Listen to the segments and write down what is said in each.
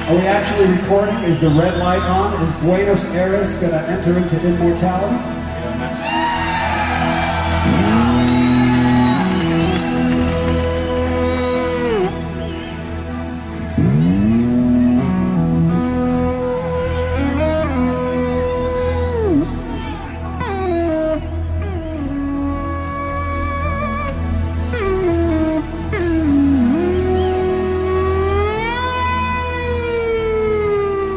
Are we actually recording? Is the red light on? Is Buenos Aires going to enter into immortality?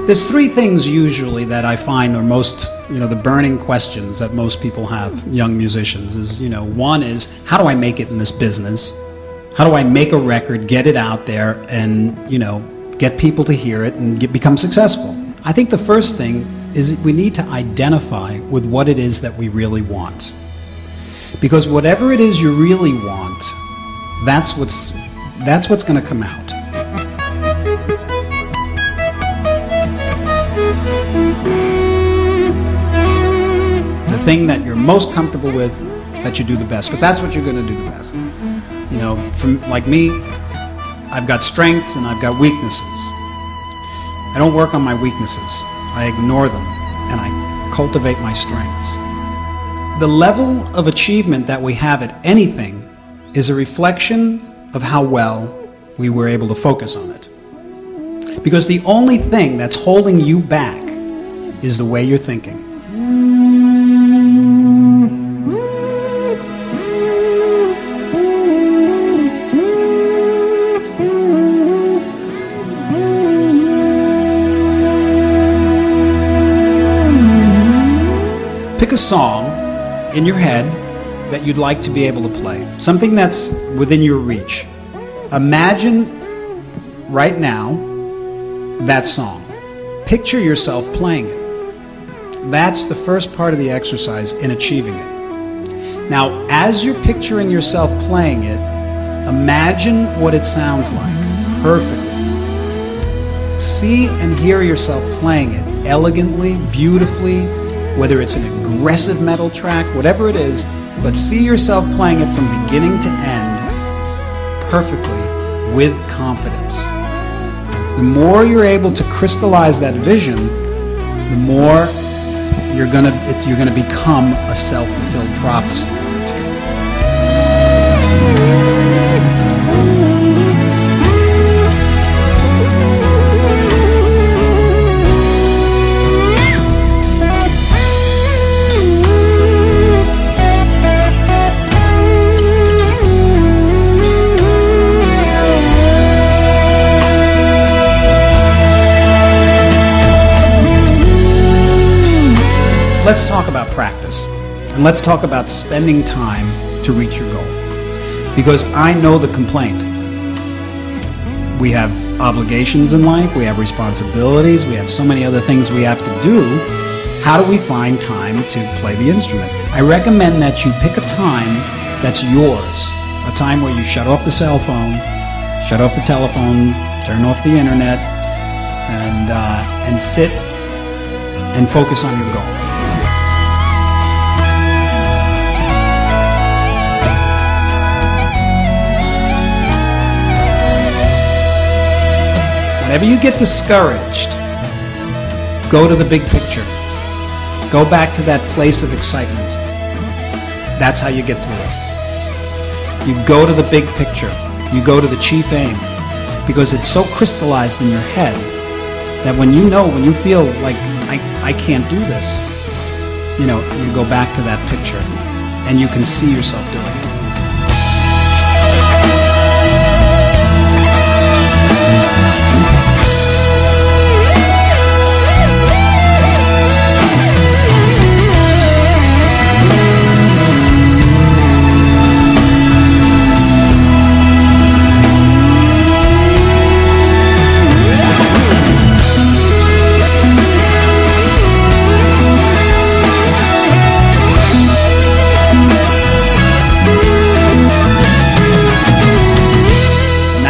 There's three things usually that I find are most, the burning questions that most people have, young musicians, is, one is, how do I make it in this business? How do I make a record, get it out there, and, get people to hear it and become successful? I think the first thing is we need to identify with what it is that we really want. Because whatever it is you really want, that's what's going to come out. The thing that you're most comfortable with, that you do the best, because that's what you're going to do the best. From like me, I've got strengths and I've got weaknesses. I don't work on my weaknesses. I ignore them and I cultivate my strengths. The level of achievement that we have at anything is a reflection of how well we were able to focus on it. Because the only thing that's holding you back is the way you're thinking. Pick a song in your head that you'd like to be able to play. Something that's within your reach. Imagine right now that song. Picture yourself playing it. That's the first part of the exercise in achieving it. Now, as you're picturing yourself playing it, imagine what it sounds like perfectly. See and hear yourself playing it elegantly, beautifully, whether it's an aggressive metal track, whatever it is, but see yourself playing it from beginning to end perfectly with confidence. The more you're able to crystallize that vision, the more you're gonna become a self-fulfilled prophecy. Let's talk about practice, and let's talk about spending time to reach your goal. Because I know the complaint. We have obligations in life, we have responsibilities, we have so many other things we have to do. How do we find time to play the instrument? I recommend that you pick a time that's yours, a time where you shut off the cell phone, shut off the telephone, turn off the internet, and sit and focus on your goal. Whenever you get discouraged, go to the big picture. Go back to that place of excitement. That's how you get through it. You go to the big picture. You go to the chief aim. Because it's so crystallized in your head that when you feel like, I can't do this, you go back to that picture and you can see yourself doing it.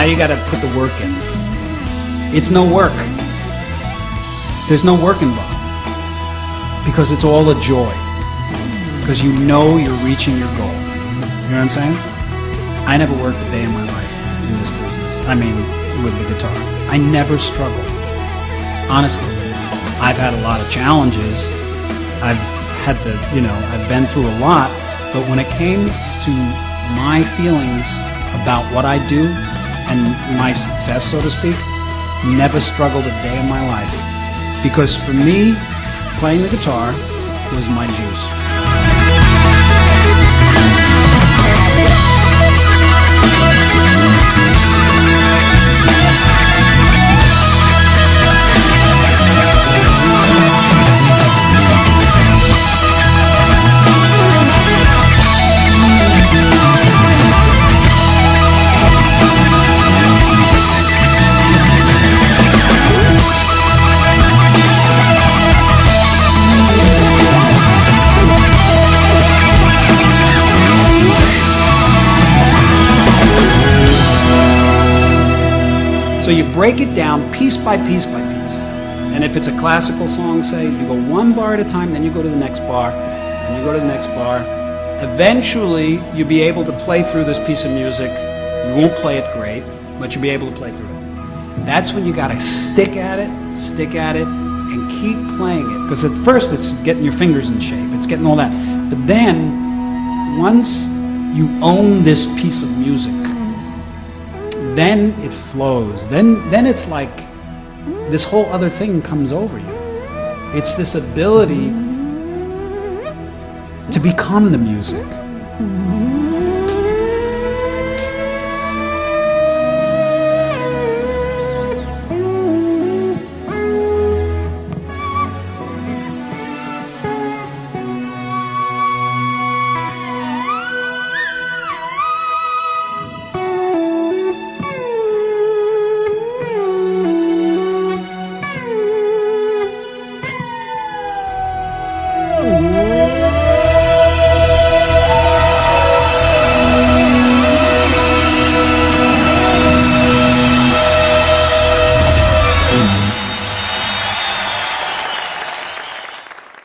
You got to put the work in. It's no work. There's no work involved because it's all a joy. Because you know you're reaching your goal. You know what I'm saying? I never worked a day in my life in this business. I mean, with the guitar. I never struggled. honestly, I've had a lot of challenges. I've had to, I've been through a lot. But when it came to my feelings about what I do and my success, so to speak, never struggled a day in my life. Because for me, playing the guitar was my juice. So you break it down piece by piece by piece. And if it's a classical song, say, you go one bar at a time, then you go to the next bar, and you go to the next bar. Eventually, you'll be able to play through this piece of music. You won't play it great, but you'll be able to play through it. That's when you got to stick at it, and keep playing it. Because at first, it's getting your fingers in shape. It's getting all that. But then, once you own this piece of music, then it flows. Then it's like this whole other thing comes over you. It's this ability to become the music.